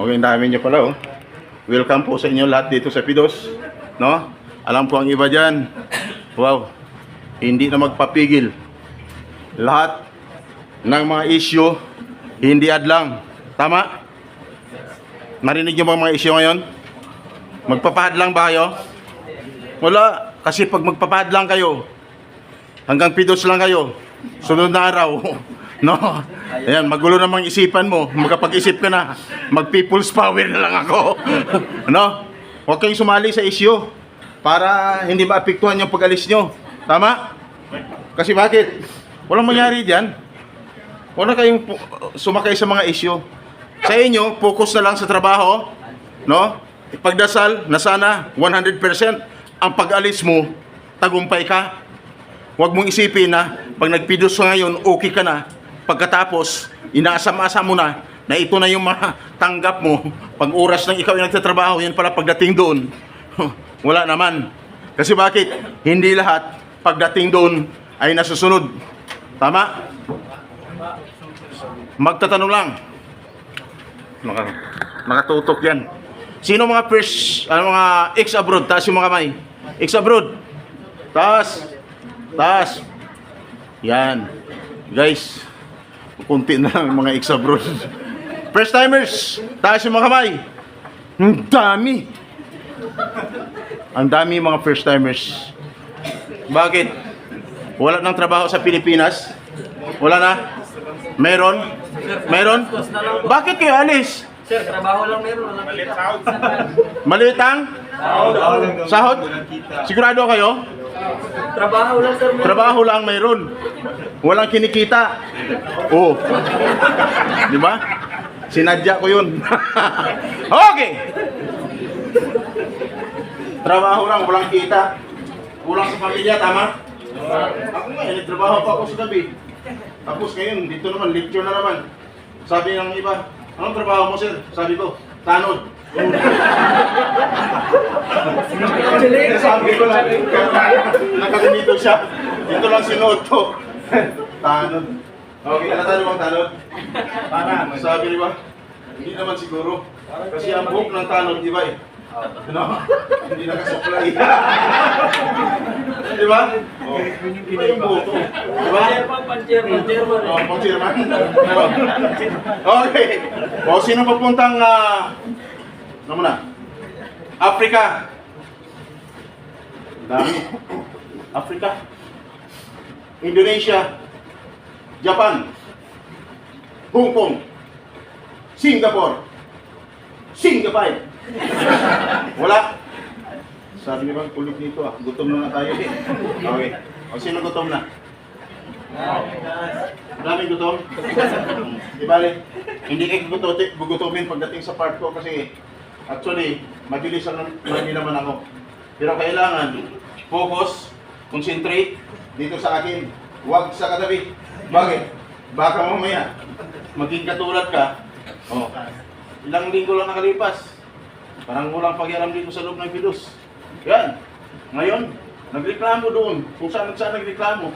Okay, ang dami nyo pala, oh. Welcome po sa inyo lahat dito sa Pidos, no? Alam ko ang iba dyan, wow, hindi na magpapigil. Lahat ng mga issue, hindi adlang. Tama? Narinig nyo ba mga issue ngayon? Magpapahad lang ba kayo? Wala, kasi pag magpapahad lang kayo, hanggang Pidos lang kayo, sunod na araw, no? Ayan, magulo namang isipan mo. Magkapag-isip ka na, mag-people's power na lang ako. No? Huwag kayong sumali sa issue para hindi maapektuhan yung pag-alis nyo. Tama? Kasi bakit? Walang mangyari dyan. Wala kayong sumakay sa mga issue. Sa inyo, focus na lang sa trabaho. No? Ipagdasal na sana 100% ang pag-alis mo, tagumpay ka. Huwag mong isipin na pag nagpidos ka ngayon, okay ka na. Pagkatapos, inaasam-asam mo na ito na yung matanggap mo. Pag oras ng ikaw yung nagtatrabaho, yan pala pagdating doon. Wala naman. Kasi bakit? Hindi lahat pagdating doon ay nasusunod. Tama? Magtatanong lang. Nakatutok yan. Sino mga first, mga ex-abroad? Taas yung mga kamay. Ex-abroad. Taas. Yan. Guys, kunti na lang mga ex-abroad. First timers, taas yung mga kamay. Ang dami. Ang dami mga first timers. Bakit? Wala nang trabaho sa Pilipinas? Wala na? Meron? Bakit kayo alis? Sir, trabaho lang meron. Maliit ang? Sahod? Sigurado kayo? Trabaho lang, sir. Trabaho lang mayroon. Walang kinikita. Oh. Di ba? Sinadya ko yun. Okay. Trabaho lang, walang kita. Kulang sa pamilya, tama? Ako nga, nagtrabaho pa ako sa gabi. Tapos ngayon, dito naman, lecture na naman. Sabi ng iba, anong trabaho mo, sir? Sabi ko, tanod. Sabi ko lang, nakaganito siya. Dito lang sinuot ko. Tanod. Okay, alam mo ang tanod? Sabi di ba? Hindi naman siguro. Kasi ang buhok ng tanod, di ba eh? No? Hindi nakasuklay. Di ba? Oh, iba yung buhok ko. Di ba? Pan-chairman. Oh, pang-chairman. Okay. O, sino papuntang, ano muna? Africa. Dami. Africa. Indonesia. Japan. Hong Kong. Singapore. Wala. Sabi niyo bang kulit nito gutom na tayo eh. Okay. O sino gutom na? Maraming gutom? Di bale, hindi kayo gugutomin pagdating sa part ko kasi actually, mabilis lang naman ako. Pero kailangan, focus, concentrate dito sa akin. Huwag sa katabi. Bakit? Baka mamaya, maging katulad ka. Oh, ilang linggo lang nakalipas. Parang walang pag-iaram dito sa loob ng Pidos. Yan. Ngayon, nagreklamo doon. Kung saan nagreklamo.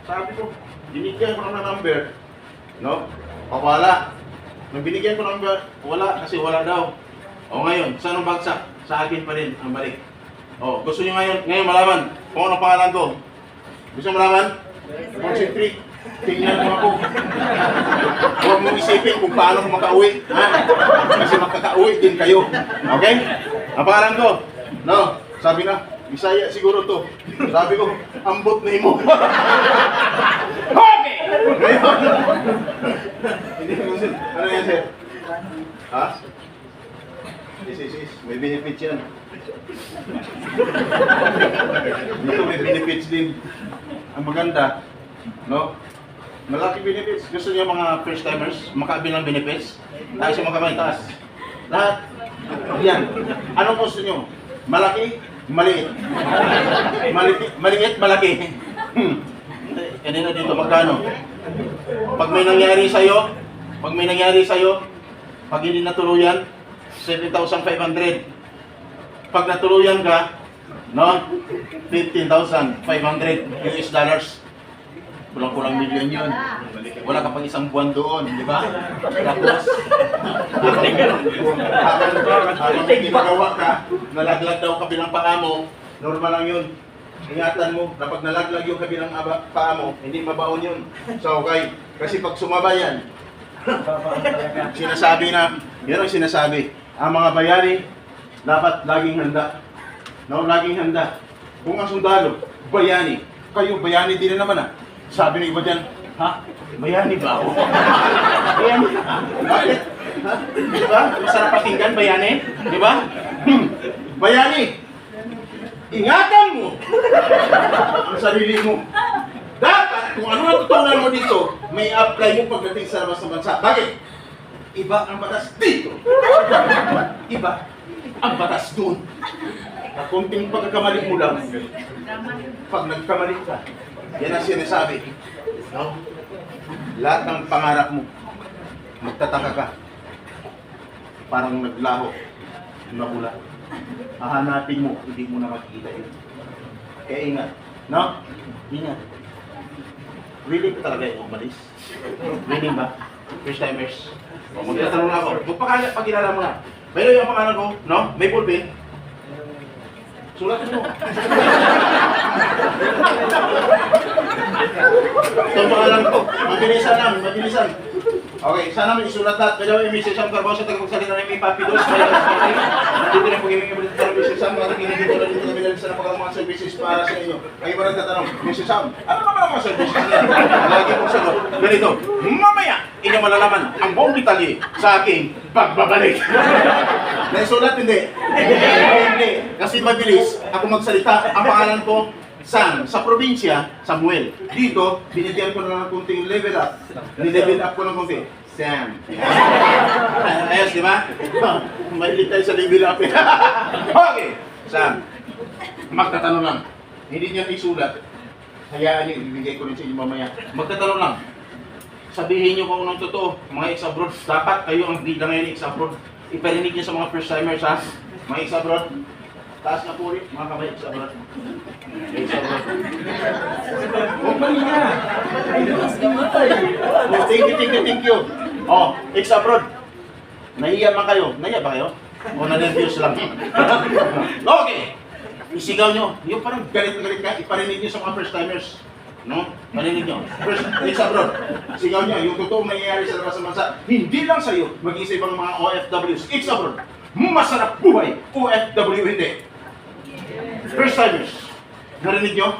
Sabi ko, binigyan ko ng number. No? Pawala. Nung binigyan ko ng number, wala kasi wala daw. O ngayon, saan ang bagsak? Sa akin pa rin ang balik. O, gusto nyo ngayon malaman kung ano pangalan ko. Gusto nyo malaman? Concentrate. Tingnan mo ako. Huwag mong isipin kung paano ko makauwi. Kasi makakauwi din kayo. Okay? Ang pangalan ko? No? Sabi na, Bisaya siguro to. Sabi ko, ambot na imo. Okay! Ngayon. Hindi mo sir. Ano yan sir? Ha? Yes. May benefits yan. Dito may benefits din. Ang maganda, no? Malaki benefits. Gusto niyo mga first timers makabilang benefits? Tayo sa mga kamay taas. Lahat. Yan. Anong gusto niyo? Malaki? Maliit. Maliit, malaki. Kanina dito magkano? Pag may nangyari sa'yo, pag hindi natuluyan, 7,500. Pag natuluyan ka, no? 15,500 US dollars. Kulang-kulang milyon yun. Wala ka pang isang buwan doon, di ba? Tapos, habang may ginagawa ka, nalaglag daw kabilang paa mo, normal lang yun. Ingatan mo, kapag nalaglag yung kabilang paa mo, hindi mabaon yun. So, okay. Kasi pag sumaba yan, sinasabi na, yan ang sinasabi. Ang mga bayani, dapat laging handa. No, laging handa. Kung ang sundalo, bayani, kayo bayani din na naman ah. Sabi ng iba dyan, ha? Bayani ba ako? Bayani? Bakit? Ha? Di ba? Masarap pakinggan, bayani? Di ba? Bayani! Ingatan mo! Ang sarili mo. Dapat, kung ano ang tutunan mo dito, may apply mo pagdating sa labas ng bansa. Bakit? Iba ang batas dito. Iba ang batas doon. Na konting pagkakamali mo lang, pag nagkamali ka, yan ang sinasabi. No? Lahat ng pangarap mo, magtataka ka. Parang naglaho, nabula. Hahanapin mo, hindi mo na makikita yun. Kaya ingat. No? Ingat. Willing ka talaga yung umalis? Willing ba? First timers? O, magtatanong na ako. Pagkilala mo na. Mayroon yung pangalan ko, no? May ballpen. Sulat mo. Ito ang pangalan ko. Mabilisan lang, mabilisan. Okay, sana may isulat lahat. Kaya may Mrs. Sam Carbosa, tagapagsalita ng may Papi Dos. Dito na pag-ibig yung balita ng Mrs. Sam, para kinigit na dito na binalisa na pagkalang mga services para sa inyo. Ay iba nagtatanong, Mrs. Sam, ano naman ang mga services niya? Lagi kong sagot, ganito, mamaya, inyo malalaman ang buong detalye sa aking pagbabalik. Naisulat, hindi. Hindi. Kasi mabilis ako magsalita. Ang pangalan ko, Sam. Sa probinsya, Samuel. Dito, binigyan ko na ng kunting level up. Ni-level up ko ng kunti. Sam. Ayos, di ba? Mahilig tayo sa level up. Okay. Sam. Magtatanong lang. Hindi niyo isulat. Hayaan niyo, ibigay ko rin sa inyo mamaya. Magtatanong lang. Sabihin niyo kung anong totoo. Mga ex-abroad, dapat kayo ang bida ngayon ex-abroad. Iparinig niyo sa mga first-timers, ha? Mga ex-abroad. Taas na po rin, mga kamay ex-abroad. Ex-abroad. Huwag mali na. Oh, thank you. Oh, ex-abroad. Nahiya man kayo. Nahiya ba kayo? O na-nervous lang? Okay. Isigaw nyo. Yung parang galit-galit ka, iparinig nyo sa mga first-timers. No? Marinig nyo. First, ex-abroad. Sigaw nyo, yung totoong nangyayari sa labas ng bansa, hindi lang sa'yo, mag-isa ibang mga OFWs. Ex-abroad. Masarap buhay. OFW hindi. First timers. Narinig nyo?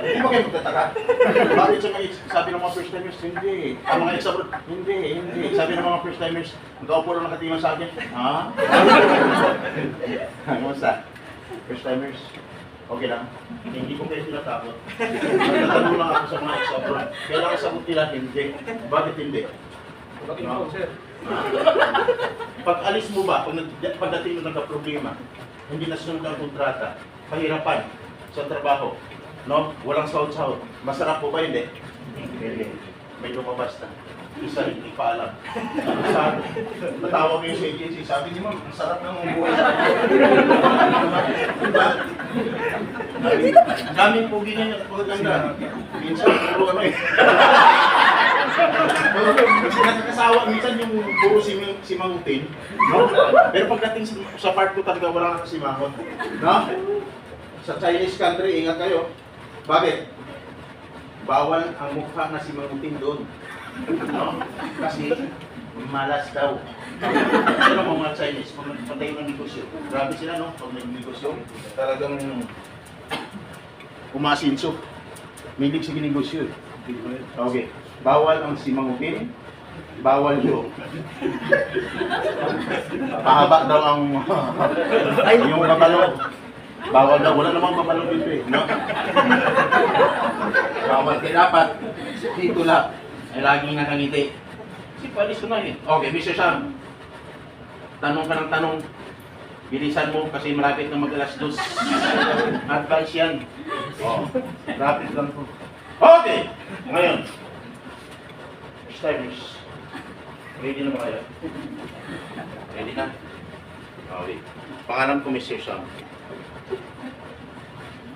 Hindi ba kayo magtataka? Bakit sa mga sabi ng mga first timers? Hindi. Ang mga ex-abroad? Hindi. Sabi ng mga first timers, ikaw po lang nakatingin sa akin. Ha? Kamusta? First timers? Okay lang. Hindi ko kayo tinatakot. Nagtatanong lang ako sa mga ex-abroad. Kailangan sagot nila, hindi. Bakit hindi? Bakit po, sir? Pag alis mo ba, pagdating mo nagka-problema, hindi nasunod ang kontrata, pahirapan sa trabaho, no? Walang sahod-sahod. Masarap po ba? Hindi. Hindi. May lumabas na. Isa rin, hindi pa alam. Sabi, natawag yung sa agency, sabi niyo, ma'am, ang sarap ng buhay. Diba? Ang daming pogi niya yung pagkaganda. Minsan, puro ano eh. Kasi nakakasawa, minsan yung puro si Mangutin, no? Pero pagdating sa part ko talaga wala nakasimangot, no? Sa Chinese country, ingat kayo. Bakit? Bawal ang mukha na si Mangutin doon. No? Kasi malas daw. Pero mga Chinese, pag nagpatay ng negosyo, grabe sila, no? Pag nag-negosyo, talagang umasinso. Milig sa negosyo. Okay. Bawal ang simangutin, bawal yung pahaba daw ang yung babalo. Bawal daw, wala namang babalo dito eh, no? Bawal, kaya dapat dito lang ay laging nakangiti. Kasi palis ko na eh. Okay, Mr. Sam, tanong ka ng tanong, bilisan mo kasi malapit na mag-alas 2. Advice yan. Oh, rapid lang po. Okay, ngayon. Timers. Ready na ba kayo? Ready na? Okay. Pangalan ko Mr. Sam.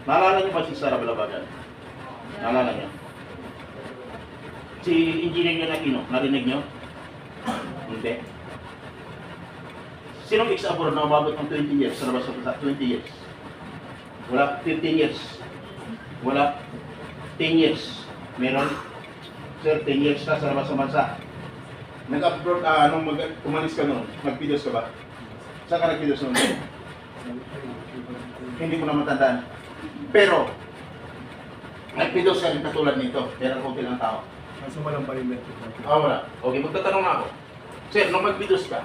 Naalala niyo ba si Sara Balabagan? Naalala niyo? Si Engineer Aquino, narinig niyo? Hindi. Sinong ex-abroad na umabot ng 20 years sa labas sa 20 years? Wala, 15 years. Wala, 10 years. Meron, sir, 10 years ka sa labas sa bansa. Nag-abroad, umalis ka noon, nag-videos ka ba? Saan ka nag-videos noon? Hindi ko na matandaan. Pero, nag-videos ka rin katulad nito, pero konti lang tao. Kaso walang biometric. Wala. Okay, magtatanong na ako. Sir, nung mag-videos ka,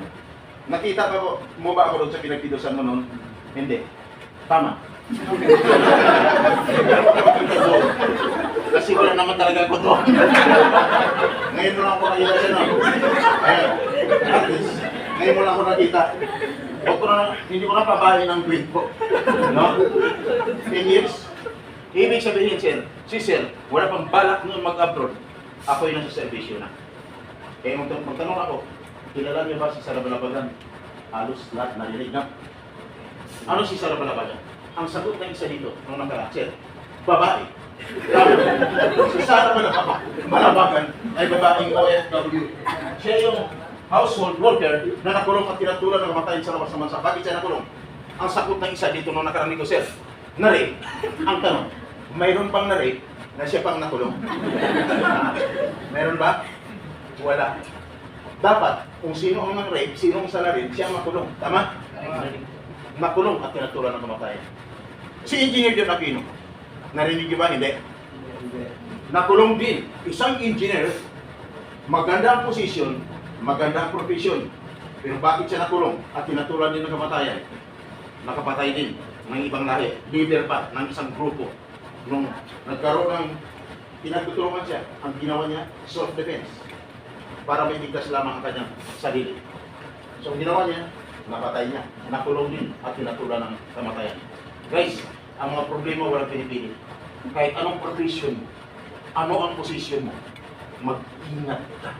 nakita mo ba ako doon sa pinag-videosan mo noon? Hindi. Tama. Kasi wala naman talaga ako doon. Ngayon mo lang ako nakita siya noon. Ayun. At least, ngayon mo lang ako nakita. Hindi ko na pabahin ang tweet ko. No? 10 years. Ibig sabihin, sir, si sir, wala pang balak noon mag-abroad. Ako yung nasa servisyo na. Kaya magtanong ako, kilala niyo ba si Sara Balabagan? Halos lahat narinig na. Ano si Sara Balabagan? Ang sagot ng isa dito, nung nakaraan, sir, babae. Si Sara Balabagan ay babaeng OFW. Siya yung household worker na nakulong at tinatulan ng kamatayan sa labas ng bansa. Bakit siya nakulong? Ang sagot ng isa dito nung nakaraan dito, sir, na-rape. Ang tanong, mayroon pang na-rape na siya pang nakulong? Meron ba? Wala. Dapat, kung sino ang nang-rape, sino ang salarin, siya ang makulong. Tama? Makulong at tinatulan ng kamatayan. Si Engineer John Aquino, narinig niyo ba? Hindi. Nakulong din. Isang engineer, maganda ang posisyon, maganda ang profesyon. Pero bakit siya nakulong at tinatulan din ng kamatayan? Nakapatay din ng ibang lahi. Leader pa ng isang grupo. Nung nagkaroon ng pinagtutulungan siya, ang ginawa niya, self-defense. Para may ligtas lamang ang kanyang sarili. So, ang ginawa niya, napatay niya. Nakulong din at tinatulan ng kamatayan. Guys, ang mga problema walang pinipili. Kahit anong profession, ano ang posisyon mo, mag-ingat ka.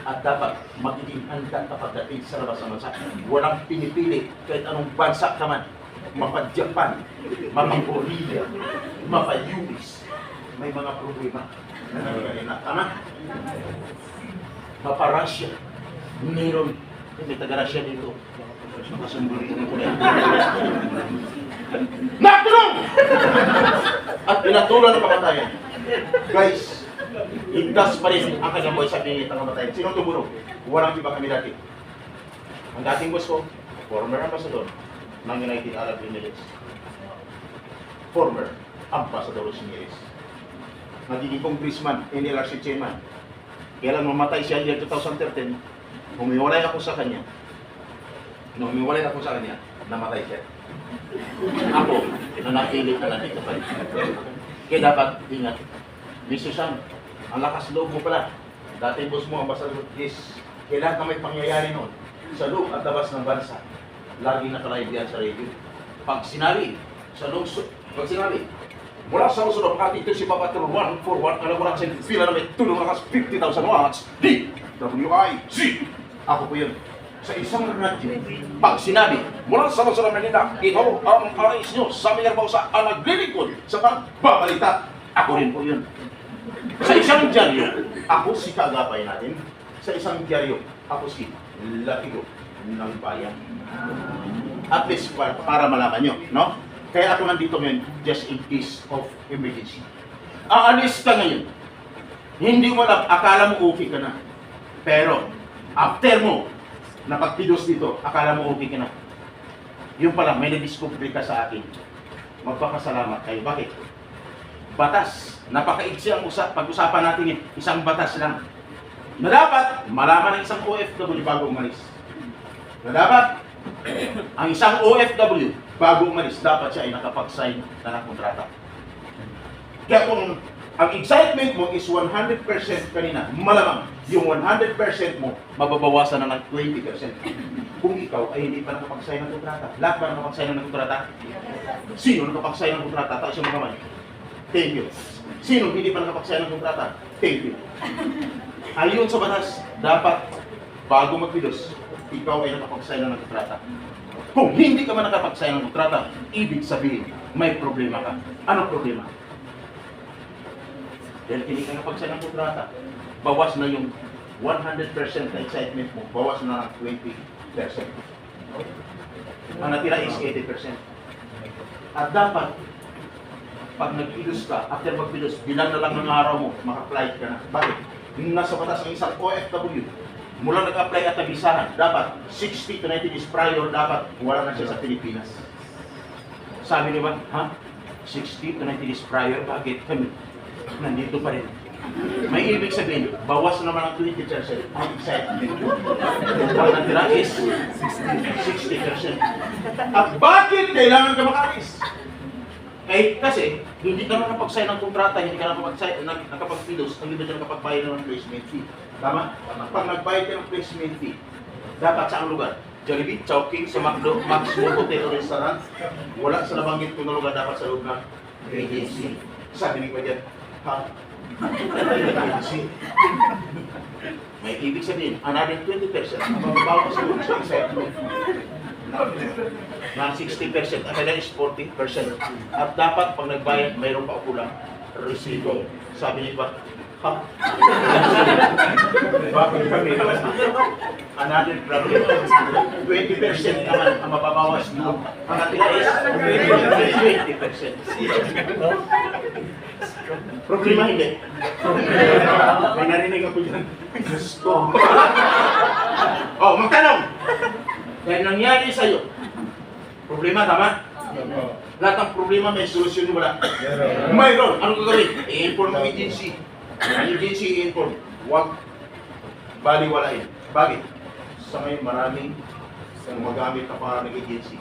At dapat magiging handa kapag dating sa labas ng bansa. Walang pinipili kahit anong bansa ka man. Mapa-Japan, mapa-Korea, mapa-US. May mga problema na nangyayari na. Tama? Mapa-Russia. Meron. May taga-Russia dito. Nakasumbuli ko na. Nakulong! At pinatulan ng kamatayan. Guys, ligtas pa rin ang kanyang buhay sa pingit ng kamatayan. Sino tumulong? Walang iba kami dati. Ang dating boss ko, former ambassador ng United Arab Emirates. Former ambassador ng Emirates. Nagiging congressman, NLRC chairman. Kailan mamatay siya year 2013, humiwalay ako sa kanya. Nung humiwalay ako sa kanya, namatay siya. Ako, nanatili na nandito pa rin. Kaya dapat ingat. Miss Susan, ang lakas loob mo pala. Dating boss mo, ambassador, is kailan ka may pangyayari noon sa loob at labas ng bansa. Lagi nakalive yan sa radio. Pag sinabi, sa lungsod, pag sinabi, mula sa lungsod ng Makati, ito si Papa Tro 141, alam mo lang sa pila na may tulong lakas 50,000 watts, DWIC. Ako po yun. Sa isang radyo, pag sinabi, mula sa lungsod ng Manila, ito ang arais nyo sa Mayarbausa ang naglilingkod sa pagbabalita. Ako rin po yun. Sa isang dyaryo, ako si Kagapay natin. Sa isang dyaryo, ako si Latigo ng Bayan. At least para malaman nyo, no? Kaya ako nandito ngayon just in case of emergency. Aalis ka ngayon. Hindi mo lang, akala mo okay ka na. Pero, after mo, napagpidos dito, akala mo okay ka na. Yung pala, may na-discover ka sa akin. Magpakasalamat kayo. Bakit? Batas. Napakaigsi ang pag-usapan natin yun. Isang batas lang. Na dapat, malaman ng isang OFW bago umalis. Na dapat, ang isang OFW bago umalis, dapat siya ay nakapag-sign na ng kontrata. Kaya kung ang excitement mo is 100% kanina, malamang yung 100% mo, mababawasan na ng 20%. Kung ikaw ay hindi pa nakapag-sign ng kontrata. Lahat ba nakapag-sign ng kontrata? Sino nakapag-sign ng kontrata? Taas yung mga kamay. Thank you. Sino hindi pa nakapag-sign ng kontrata? Thank you. Ayon sa batas, dapat bago magpidos, ikaw ay nakapag-sign ng kontrata. Kung hindi ka man nakapag-sign ng kontrata, ibig sabihin, may problema ka. Ano problema? Dahil hindi ka napagsign ng kontrata, bawas na yung 100% na excitement mo, bawas na ng 20%. Ang natira is 80%. At dapat, pag nag-ilos ka, after mag-ilos, bilang na lang ng araw mo, maka-flight ka na. Bakit? Yung nasa batas ng isang OFW, mula nag-apply at nag-isahan, dapat 60 to 90 days prior, dapat wala na siya sa Pilipinas. Sabi niyo ba, ha? 60 to 90 days prior, bakit kami nandito pa rin? May ibig sabihin, bawas naman ang 20% ang excitement. Ang natira is 60%. At bakit kailangan ka makalis? Kasi, hindi ka nakapag-sign ng kontrata, hindi ka nakapag-filos, hindi ba siya nakapag-bayad ng placement fee. Tama? Pag nag-bayad ka ng placement fee, dapat sa ang lugar? Jollibee, Chowking, sa McDo, Max, Hotel o Restaurant, wala sa nabanggit ko na lugar, dapat sa loob ng agency. Sabi ni ko dyan, ha? Agency. May ibig sabihin, another 20%, mababawa sa loob sa excitement. Na 60%, at kailan is 40%. At dapat pag nagbayad, mayroon pa kulang resibo. Sabi niya ba, ha? Bakit kami? Another problem. 20% naman ang mababawas mo. Ang natira is 20%. Problema hindi. May narinig ako dyan. Gusto. Oh, magtanong! Dahil nangyari sa'yo, problema, tama? Lahat ng problema may solusyon wala. Mayroon. Anong gagawin? I-inform ng agency. Ang agency i-inform. Huwag baliwalain. Bakit? Sa ngayon maraming gumagamit na para ng agency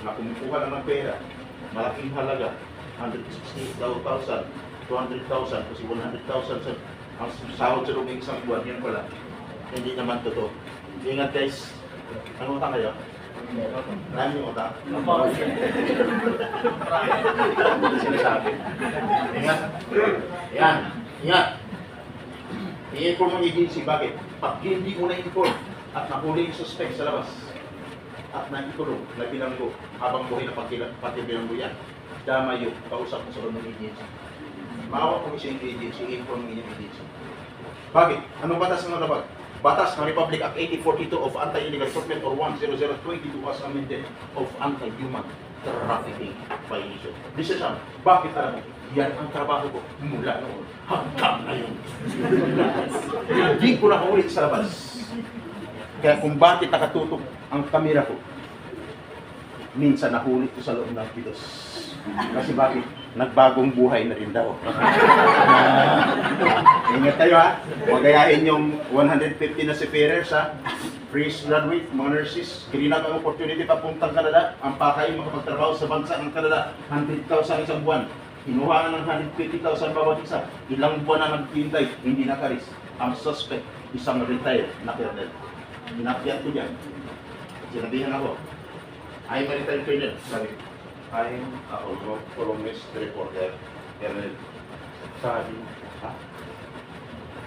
na kumukuha lang ng pera, malaking halaga, 160,000, 200,000, kasi 100,000 ang sahod sa loob ng isang buwan, yan pala. Hindi naman totoo. Ingat guys. Ano utang kayo? Marami yung utang. Hindi sinasabi. Ingat. Yan. Ingat. I-inform ang agency. Bakit? Pag hindi mo na-inform at nahuli yung suspect sa labas at naikulong, na bilanggo, habang buhay na pati bilanggo yan, damay yung kausap mo sa loob ng agency. Maawa po siya yung agency, i-inform ng inyong agency. Bakit? Anong batas ng nalabag? Batas ng Republic Act 8042 of Anti-Illegal Recruitment or 10022 as amended of Anti-Human Trafficking Violation. This is bakit alam mo? Yan ang trabaho ko mula noon hanggang ngayon. Hindi ko na kaulit sa labas. Kaya kung bakit nakatutok ang kamera ko, minsan nahuli ko sa loob ng pidos. Kasi bakit? Nagbagong buhay na rin daw. Ingat tayo ha. Huwag gayahin yung 150 na seafarers ha. Fresh graduate, mga nurses, kininag ang opportunity papuntang Canada. Ang pakay makapagtrabaho sa bansa ng Canada, 100,000 isang buwan. Kinuha na ng 150,000 bawat isa. Ilang buwan na nagtintay, hindi nakaris. Ang suspect, isang retired na colonel. Inakyat ko dyan. Sinabihan ako, I'm a retired colonel. Sabi, I'm a columnist reporter, Colonel. Sabi, ha?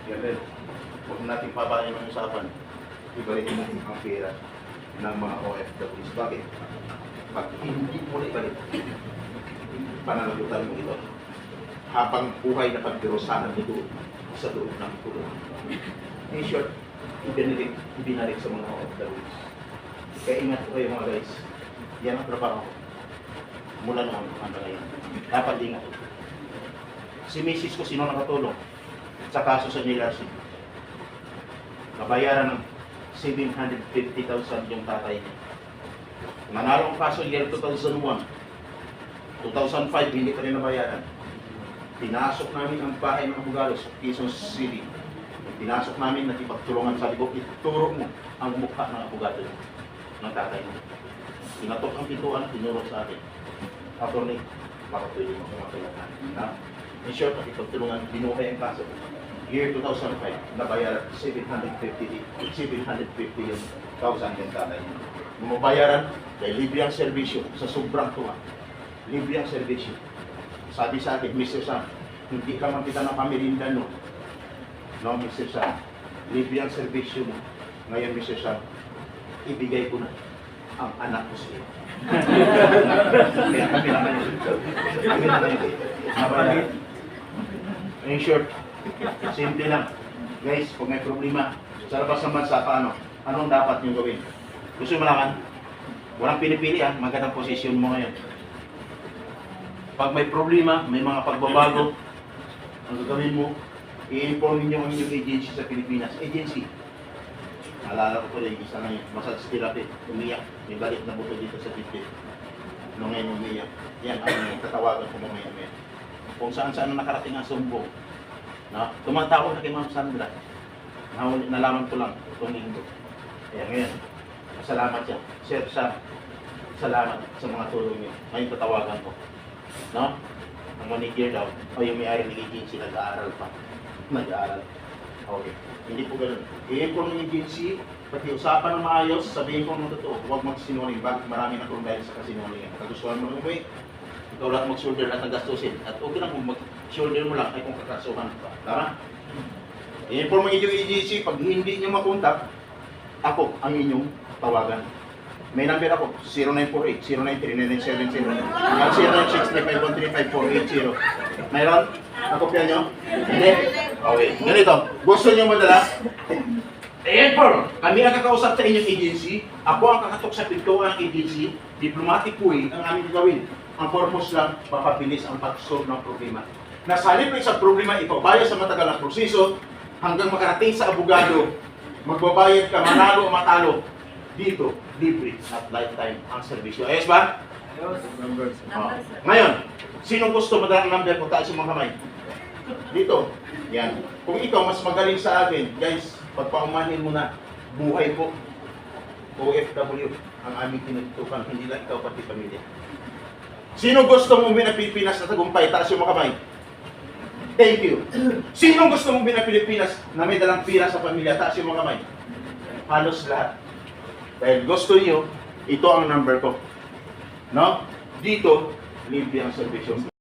Colonel, huwag natin pabayan ang usapan. Ibalikin natin ang pera ng mga OFWs. Bakit? Pag hindi mo na ibalik, pananagutan mo ito. Habang buhay na pagbirosahan nito sa loob ng tulong. In short, ibinalik sa mga OFWs. Kaya ingat po kayo mga guys. Yan ang trabaho ko. Mula noon hanggang ngayon. Dapat ingat. Si Mrs. ko sino nakatulong sa kaso sa Nilarsi. Nabayaran ng 750,000 yung tatay niya. Nanalo ang kaso year 2001. 2005 hindi ka rin nabayaran. Pinasok namin ang bahay ng abogado sa Quezon City. Pinasok namin na ipagtulungan. Sabi ko, ituro mo ang mukha ng abogado ng tatay mo. Pinatok ang pintuan at tinuro sa akin. Attorney, baka pwede mo kumakailangan. In short, ipagtulungan, binuhay ang kaso. Year 2005, nabayaran 750 yung 1,000 yung tatay niya. Mabayaran dahil libre ang servisyo sa sobrang tuwa. Libre ang servisyo. Sabi sa akin, Mr. Sam, hindi ka man kita na pamirinda no. No, Mr. Sam, libre ang servisyo mo. Ngayon, Mr. Sam, ibigay ko na ang anak ko sa iyo. Kami naman yun. Kami naman yun. Mabala. In short, simple lang. Guys, kung may problema, sa labas ng bansa, paano? Anong dapat nyo gawin? Gusto mo malaman? Walang pinipili ah, magandang posisyon mo ngayon. Pag may problema, may mga pagbabago, ang gagawin mo, i-inform niyo ang inyong agency sa Pilipinas. Agency. Naalala ko po yung isa na yun, massage therapy, umiyak, may balik na buto dito sa dibdib. Nung ngayon umiyak, yan ang tatawagan ko mamaya-maya. Kung saan-saan nakarating ang sumbong. Na, tumatawag na kay Ma'am Sandra. Nalaman ko lang itong linggo. Kaya ngayon, salamat siya. Sir Sam, salamat sa mga tulong niyo. Ngayon tatawagan ko. No? Ang manager daw, o yung may-ari ng agency, nag-aaral pa. Nag-aaral. Okay. Hindi po ganun. I-inform ng agency, pati usapan ng maayos, sabihin ko ng totoo, huwag magsinungaling. Bakit marami na kung dahil sa kasinungalingan. Kagustuhan mo ng umuwi, ikaw lahat mag-shoulder at nagastusin. At okay lang kung mag-shoulder mo lang ay kung kakasuhan pa. Tama? I-inform ng inyong agency, pag hindi nyo makontak, ako ang inyong tawagan. May number ako, 0948-093-9970 at 0963-513-5480. Mayroon? Nakopya nyo? Hindi? Okay. Ganito, gusto nyo madala? I-inform! Kami ang kakausap sa inyong agency. Ako ang kakatok sa pintuan ng agency. Diplomatic way ang aming gawin. Ang purpose lang, mapabilis ang pag-solve ng problema. Nasalip ng isang problema, ipabaya sa matagal na proseso hanggang makarating sa abogado. Magbabayad ka, manalo o matalo. Dito, libre at lifetime ang serbisyo. Ayos ba? Numbers. Ngayon, sino gusto madala ang number ko? Taas yung mga kamay. Dito. Yan. Kung ikaw mas magaling sa akin, guys, pagpaumahin mo na, buhay po. OFW ang aming tinutukan. Hindi lang ikaw, pati pamilya. Sino gusto mong Pilipinas na tagumpay? Taas yung mga kamay. Thank you. Sino gusto mong Pilipinas na may dalang pira sa pamilya? Taas yung mga kamay. Halos lahat. Dahil gusto niyo, ito ang number ko. No? Dito, libre ang servisyo.